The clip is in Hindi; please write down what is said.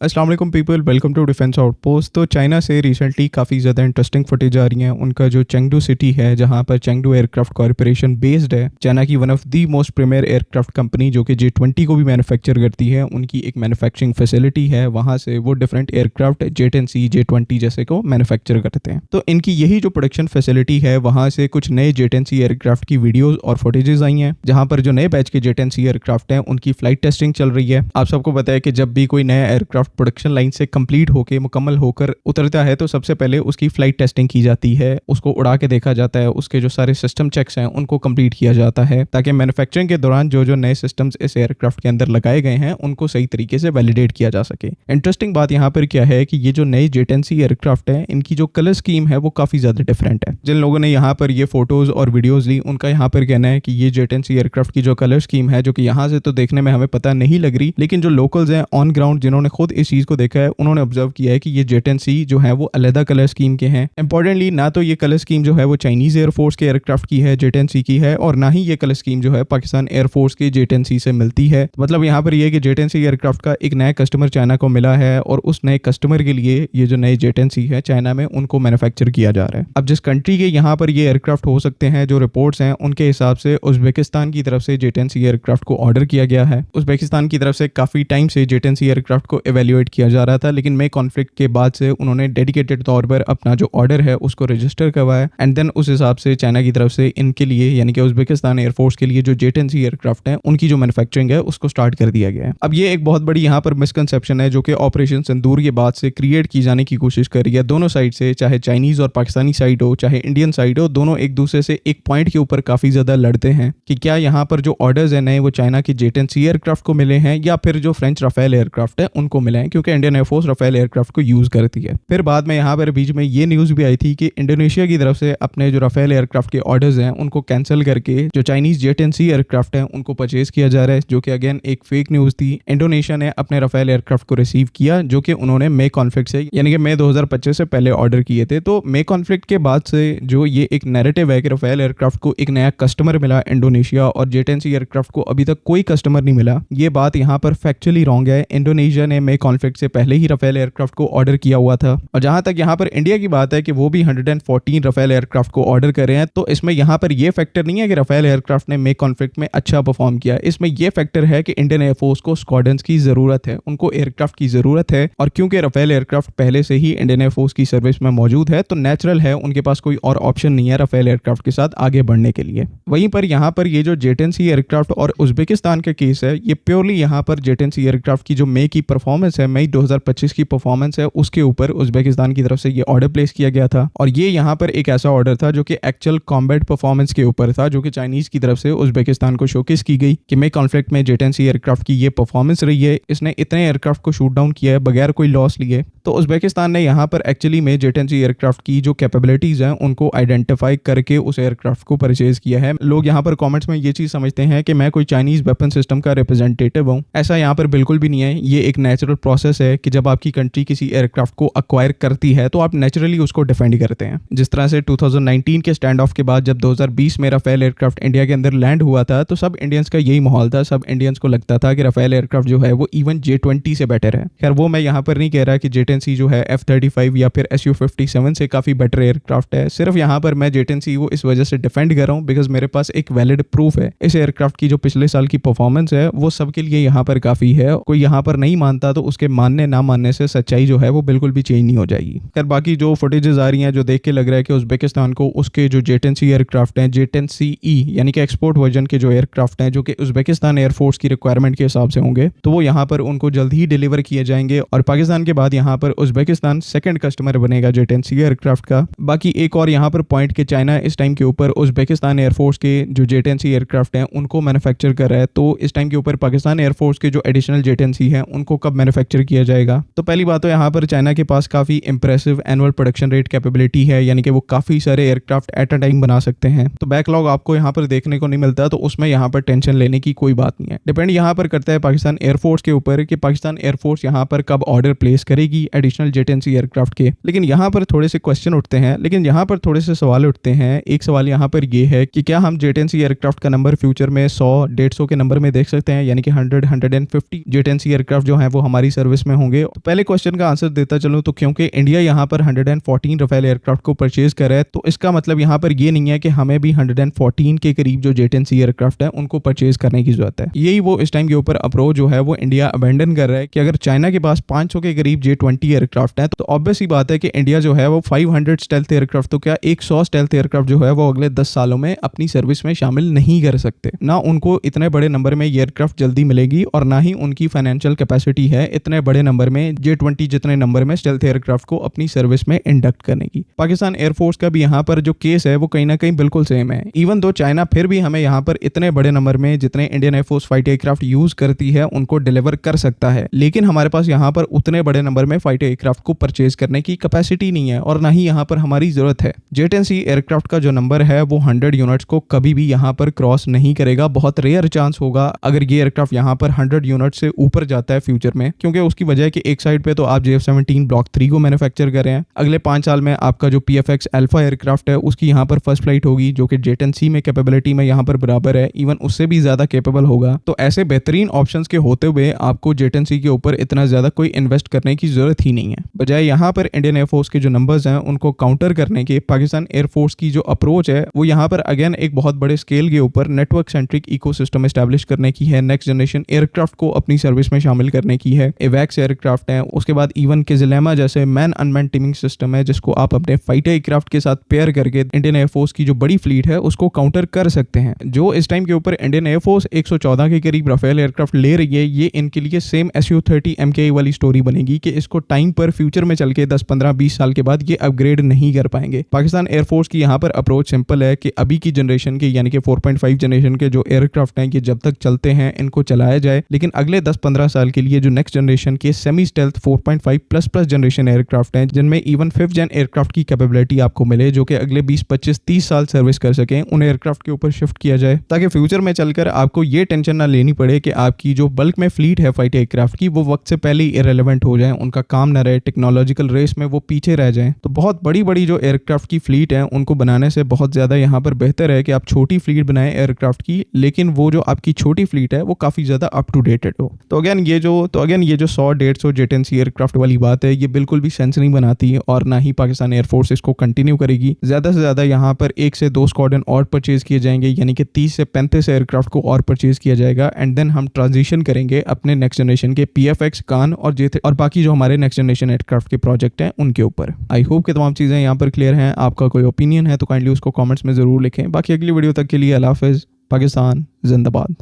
अस्सलाम वालेकुम people, welcome to defence outpost. तो चाइना से रिसेंटली काफ़ी ज़्यादा इंटरेस्टिंग फुटेज आ रही हैं। उनका जो चेंगडू सिटी है, जहां पर चेंगडू एयरक्राफ्ट कॉरपोरेशन बेस्ड है, चाइना की one of the most premier aircraft company जो कि J-20 को भी मैन्युफैक्चर करती है, उनकी एक मैन्युफैक्चरिंग फैसिलिटी है। वहां से वो डिफरेंट एयरक्राफ्ट J-10C, J-20 जैसे को मैन्युफैक्चर करते हैं। तो इनकी यही जो प्रोडक्शन फैसिलिटी है, वहां से कुछ नए J-10C एयरक्राफ्ट की वीडियोज और फुटेजेस आई हैं, जहां पर जो नए बैच के J-10C एयरक्राफ्ट हैं उनकी फ्लाइट टेस्टिंग चल रही है। आप सबको पता है कि जब भी कोई नया एयरक्राफ्ट प्रोडक्शन लाइन से कंप्लीट होकर मुकम्मल होकर उतरता है तो सबसे पहले उसकी फ्लाइट टेस्टिंग की जाती है, उसको उड़ा के देखा जाता है, उसके जो सारे सिस्टम चेक्स हैं उनको कंप्लीट किया जाता है, ताकि मैन्युफैक्चरिंग के दौरान जो जो नए सिस्टम्स इस एयरक्राफ्ट के अंदर लगाए गए हैं उनको सही तरीके से वैलिडेट किया जा सके। इंटरेस्टिंग बात यहाँ पर क्या है कि ये जो नए J-10C एयरक्राफ्ट है, इनकी जो कलर स्कीम है वो काफी ज्यादा डिफरेंट है। जिन लोगों ने यहाँ पर ये फोटोज और वीडियोज ली, उनका यहाँ पर कहना है कि ये J-10C एयरक्राफ्ट की जो कलर स्कीम है, जो कि यहाँ से तो देखने में हमें पता नहीं लग रही, लेकिन जो लोकल्स हैं ऑन ग्राउंड जिन्होंने खुद इस चीज को देखा है, उन्होंने ऑब्जर्व किया है कि ये J-10C जो है वो अलग कलर स्कीम के हैं। इंपॉर्टेंटली ना तो ये कलर स्कीम जो है वो चाइनीज एयरफोर्स के एयरक्राफ्ट की है, J-10C की है, और ना ही ये कलर स्कीम जो है पाकिस्तान एयरफोर्स के J-10C से मिलती है। मतलब यहाँ पर ये कि J-10C एयरक्राफ्ट का एक नया कस्टमर चाइना को मिला है, और उस नए कस्टमर के लिए ये जो नए J-10C है चाइना में, उनको मैन्युफैक्चर किया जा रहा है। अब जिस कंट्री के यहाँ पर ये एयरक्राफ्ट हो सकते हैं, जो रिपोर्ट्स हैं उनके हिसाब से उज्बेकिस्तान की तरफ से J-10C एयरक्राफ्ट को ऑर्डर किया गया है। उज्बेकिस्तान की तरफ से काफी टाइम से J-10C एयरक्राफ्ट को इवेल्युएट किया जा रहा था, लेकिन मई कॉन्फ्लिक्ट के बाद से उन्होंने डेडिकेटेड तौर पर अपना जो ऑर्डर है उसको रजिस्टर करवाया, एंड देन उस हिसाब से चाइना की तरफ से इनके लिए, यानी कि उज्बेकिस्तान एयरफोर्स के लिए जो J-10C एयरक्राफ्ट है उनकी जो मैन्युफैक्चरिंग है उसको स्टार्ट कर दिया गया है। अब ये एक बहुत बड़ी यहाँ पर मिसकंसेप्शन है जो कि ऑपरेशन सिंदूर के बाद से क्रिएट की जाने की कोशिश कर रही है दोनों साइड से, चाहे चाइनीज और पाकिस्तानी साइड हो, चाहे इंडियन साइड हो, दोनों एक दूसरे से एक पॉइंट के ऊपर काफी ज्यादा लड़ते हैं कि क्या यहाँ पर जो ऑर्डर्स है नए वो चाइना के J-10C एयरक्राफ्ट को मिले हैं या फिर जो फ्रेंच राफेल एयरक्राफ्ट है उनको मिले हैं, क्योंकि इंडियन एयरफोर्स राफेल एयरक्राफ्ट को यूज करती है। फिर बाद में यहाँ पर बीच में ये न्यूज भी आई थी कि इंडोनेशिया की तरफ से अपने जो राफेल एयरक्राफ्ट के ऑर्डर्स हैं उनको कैंसिल करके जो चाइनीज J-10C एयरक्राफ्ट हैं उनको परचेज किया जा रहा है, जो कि अगेन एक फेक न्यूज थी। इंडोनेशिया ने अपने राफेल एयरक्राफ्ट को रिसीव किया, जो कि उन्होंने मई कॉन्फ्लिक्ट से, यानी कि मई 2025 से पहले ऑर्डर किए थे। तो मई कॉन्फ्लिक्ट के बाद से जो ये एक नैरेटिव है कि राफेल एयरक्राफ्ट को एक नया कस्टमर मिला इंडोनेशिया और J-10C एयरक्राफ्ट को अभी तक कोई कस्टमर नहीं मिला, ये बात यहाँ पर फैक्चुअली रॉन्ग है। इंडोनेशिया ने मई कॉन्फ्लिक्ट से पहले ही राफेल एयरक्राफ्ट को ऑर्डर किया हुआ था, और जहां तक यहाँ पर इंडिया की बात है कि वो भी 114 राफेल एयरक्राफ्ट को ऑर्डर कर रहे हैं, तो इसमें यहाँ पर ये फैक्टर नहीं है कि राफेल एयरक्राफ्ट ने मई कॉन्फ्लिक्ट में अच्छा परफॉर्म किया। इसमें यह फैक्टर है कि इंडियन एयरफोर्स को स्क्वाड्रंस की जरूरत है, उनको एयरक्राफ्ट की जरूरत है, और क्योंकि राफेल एयरक्राफ्ट पहले से ही इंडियन एयरफोर्स की सर्विस में मौजूद है, तो नेचुरल है उनके पास कोई और ऑप्शन नहीं है राफेल एयरक्राफ्ट के साथ आगे बढ़ने के लिए। वहीं पर यहाँ पर ये जो J-10C एयरक्राफ्ट और उज्बेकिस्तान का केस है, ये प्योरली यहाँ पर J-10C एयरक्राफ्ट की जो मई की परफॉर्मेंस है, मई 2025 की परफॉर्मेंस है, उसके ऊपर उज्बेकिस्तान की तरफ से ये ऑर्डर प्लेस किया गया था। और ये यहाँ पर एक ऐसा ऑर्डर था जो कि एक्चुअल कॉम्बैट परफॉर्मेंस के ऊपर था, जो कि चाइनीज की तरफ से उज्बेकिस्तान को शोकेस की गई कि मई कॉन्फ्लिक्ट में J-10C एयरक्राफ्ट की ये परफॉर्मेंस रही है, इसने इतने एयरक्राफ्ट को शूट डाउन किया है बगैर कोई लॉस लिए। तो उज्बेकिस्तान ने यहाँ पर एक्चुअली में J-10C एयरक्राफ्ट की जो कैपेबिलिटीज हैं उनको आइडेंटिफाई करके उस एयरक्राफ्ट को परचेज किया है। लोग यहाँ पर कमेंट्स में ये चीज समझते हैं कि मैं कोई चाइनीज वेपन सिस्टम का रिप्रेजेंटेटिव हूँ, ऐसा यहाँ पर बिल्कुल भी नहीं है। ये एक नेचुरल प्रोसेस है कि जब आपकी कंट्री किसी एयरक्राफ्ट को अक्वायर करती है तो आप नेचुरली उसको डिफेंड करते हैं। जिस तरह से 2019 के स्टैंड ऑफ के बाद जब 2020 में राफेल एयरक्राफ्ट इंडिया के अंदर लैंड हुआ था, तो सब इंडियंस का यही माहौल था, सब इंडियंस को लगता था कि राफेल एयरक्राफ्ट जो है वो इवन J-20 से बेटर है। खैर वो मैं यहाँ पर नहीं कह रहा कि J-10C जो है F-35 या फिर Su-57 से काफी बेटर एयरक्राफ्ट है, सिर्फ यहाँ पर मैं J-10C को इस वजह से डिफेंड कर रहा हूँ बिकॉज मेरे पास एक वैलिड प्रूफ है इस एयरक्राफ्ट की। जो पिछले साल की परफॉर्मेंस है वो सबके लिए यहाँ पर काफी है। कोई यहाँ पर नहीं मानता तो उसके मानने ना मानने से सच्चाई जो है वो बिल्कुल भी चेंज नहीं हो जाएगी। खैर बाकी जो फुटेजेस आ रही हैं, जो देख के लग रहा है कि उज्बेकिस्तान को उसके जो J-10C एयरक्राफ्ट हैं, J-10CE यानी कि एक्सपोर्ट वर्जन के जो एयरक्राफ्ट हैं, जो कि उज्बेकिस्तान एयरफोर्स की रिक्वायरमेंट के हिसाब से होंगे, तो वो यहाँ पर उनको जल्द ही डिलीवर किए जाएंगे, और पाकिस्तान के बाद यहाँ पर उज्बेकिस्तान सेकंड कस्टमर बनेगा J-10C एयरक्राफ्ट का। बाकी एक और यहाँ पर पॉइंट कि चाइना इस टाइम के ऊपर उज्बेकिस्तान एयरफोर्स के जो J-10C एयरक्राफ्ट हैं उनको मैन्युफैक्चर कर रहा है, तो इस टाइम के ऊपर पाकिस्तान एयरफोर्स के जो एडिशनल J-10C हैं उनको कब मैन्युफैक्चर किया जाएगा। तो पहली बात तो यहाँ पर चाइना के पास काफी impressive annual production rate capability है, यानी कि वो काफी सारे एयरक्राफ्ट एट अ टाइम बना सकते हैं। तो बैकलॉग आपको यहाँ पर देखने को नहीं मिलता, तो उसमें यहाँ पर टेंशन लेने की कोई बात नहीं है। डिपेंड यहाँ पर करता है पाकिस्तान एयरफोर्स के ऊपर कि पाकिस्तान एयरफोर्स यहाँ पर कब ऑर्डर प्लेस करेगी additional jet and C aircraft के। लेकिन यहाँ पर थोड़े से क्वेश्चन उठते हैं, लेकिन यहाँ पर थोड़े से सवाल उठते हैं। एक सवाल यहाँ पर ये है कि क्या हम जेट एंड सी एयरक्राफ्ट का नंबर फ्यूचर में 100, 150 के नंबर में देख सकते हैं, यानी कि 100, 150 जेट एंड सी एयरक्राफ्ट जो है वो हमारी सर्विस में होंगे। तो पहले क्वेश्चन का आंसर देता चलूं तो क्योंकि इंडिया यहाँ पर 114 राफेल एयरक्राफ्ट को परचेज कर रहा है, तो इसका मतलब यहाँ पर ये नहीं है कि हमें भी 114 के करीब जो जेट एंड सी एयरक्राफ्ट है उनको परचेज करने की जरूरत है। यही वो इस टाइम के ऊपर अप्रोच जो है वो इंडिया अबेंडन कर रहा है कि अगर चाइना के पास 500 के करीब J-20 एयरक्राफ्ट है तो ऑब्वियस ही बात है कि इंडिया जो है वो 500 स्टेल्थ एयरक्राफ्ट तो क्या 100 स्टेल्थ एयरक्राफ्ट जो है वो अगले 10 सालों में अपनी सर्विस में शामिल नहीं कर सकते। ना उनको इतने बड़े नंबर में एयरक्राफ्ट जल्दी मिलेगी और ना ही उनकी फाइनेंशियल कैपेसिटी है इतने बड़े नंबर में J-20 जितने नंबर में स्टेल्थ एयरक्राफ्ट को अपनी सर्विस में इंडक्ट करने की। पाकिस्तान एयरफोर्स का भी यहाँ पर जो केस है वो कहीं ना कहीं बिल्कुल सेम है। इवन दो चाइना फिर भी हमें यहाँ पर इतने बड़े नंबर में जितने Indian air force fighter aircraft use करती है उनको डिलीवर कर सकता है, लेकिन हमारे पास यहाँ पर उतने बड़े नंबर में फाइटर एयरक्राफ्ट को परचेज करने की कैपेसिटी नहीं है और ना ही यहाँ पर हमारी जरूरत है। जेट एंड सी एयरक्राफ्ट का जो नंबर है वो 100 यूनिट्स को कभी भी यहाँ पर क्रॉस नहीं करेगा। बहुत रेयर चांस होगा अगर ये एयरक्राफ्ट यहाँ पर 100 यूनिट से ऊपर जाता है फ्यूचर में, क्योंकि उसकी वजह है कि एक साइड पे तो आप JF-17 ब्लॉक 3 को मैन्युफैक्चर कर रहे हैं। अगले 5 साल में आपका जो PFX अल्फा एयरक्राफ्ट है उसकी यहाँ पर फर्स्ट फ्लाइट होगी जो कि जेट एंड सी में कैपेबिलिटी में यहाँ पर बराबर है, इवन उससे भी ज्यादा कैपेबल होगा। तो ऐसे बेहतरीन ऑप्शंस के होते हुए आपको जेट एंड सी के ऊपर इतना ज्यादा कोई इन्वेस्ट करने की जरूरत ही नहीं है। बजाय यहाँ पर इंडियन एयरफोर्स के जो नंबर्स हैं उनको काउंटर करने के पाकिस्तान एयरफोर्स की जो अप्रोच है वो यहाँ पर अगेन एक बहुत बड़े स्केल के ऊपर नेटवर्क सेंट्रिक इकोसिस्टम एस्टैब्लिश करने की है, नेक्स्ट जनरेशन एयरक्राफ्ट को अपनी सर्विस में शामिल करने की है। एवैक्स एयरक्राफ्ट है, उसके बाद इवन किजलेमा जैसे मैन अनमैन टीमिंग सिस्टम है जिसको आप अपने फाइटर एयरक्राफ्ट के साथ पेयर करके इंडियन एयरफोर्स की जो बड़ी फ्लीट है उसको काउंटर कर सकते हैं। जो इस टाइम के ऊपर इंडियन एयरफोर्स 114 के करीब राफेल एयरक्राफ्ट ले रही है, ये इनके लिए सेम Su-30 MKE वाली स्टोरी बनेगी कि इसको टाइम पर फ्यूचर में चल के 10, 15, 20 साल के बाद ये अपग्रेड नहीं कर पाएंगे। पाकिस्तान एयरफोर्स की यहाँ पर अप्रोच सिंपल है कि अभी की जनरेशन के यानी कि 4.5 जनरेशन के जो एयरक्राफ्ट हैं ये जब तक चलते हैं इनको चलाया जाए, लेकिन अगले 10-15 साल के लिए जो नेक्स्ट जनरेशन के semi stealth 4.5 plus generation aircraft हैं जिनमें इवन 5th जेन एयरक्राफ्ट की कैपेबिलिटी आपको मिले जो कि अगले 20, 25, 30 साल सर्विस कर सकें, उन एयरक्राफ्ट के ऊपर शिफ्ट किया जाए ताकि फ्यूचर में चलकर आपको ये टेंशन ना लेनी पड़े कि आपकी जो बल्क में फ्लीट है फाइटर एयरक्राफ्ट की वो वक्त से पहले ही इरेलेवेंट हो जाए, उनका काम ना रहे, टेक्नोलॉजिकल रेस में वो पीछे रह जाएं। तो बहुत बड़ी बड़ी जो एयरक्राफ्ट की फ्लीट है उनको बनाने से बहुत ज्यादा यहाँ पर बेहतर है कि आप छोटी फ्लीट बनाएं एयरक्राफ्ट की, लेकिन वो जो आपकी छोटी फ्लीट है वो काफी ज्यादा अप टू डेटेड हो। तो अगेन ये जो 100-150 जेट एंड सी एयरक्राफ्ट वाली बात है ये बिल्कुल भी सेंस नहीं बनाती और ना ही पाकिस्तान एयरफोर्स इसको कंटिन्यू करेगी। ज्यादा से ज्यादा यहाँ पर 1 से 2 स्क्वाड्रन और परचेज किए जाएंगे, यानी कि 30 से 35 एयरक्राफ्ट को और परचेज किया जाएगा एंड देन हम ट्रांजिशन करेंगे अपने नेक्स्ट जनरेशन के PFX कान और बाकी जो हमारे नेक्स्ट जनरेशन एयरक्राफ्ट के प्रोजेक्ट हैं उनके ऊपर। आई होप कि तमाम चीजें यहाँ पर क्लियर हैं। आपका कोई ओपिनियन है तो काइंडली उसको कमेंट्स में जरूर लिखें। बाकी अगली वीडियो तक के लिए अल्लाह हाफिज़। पाकिस्तान जिंदाबाद।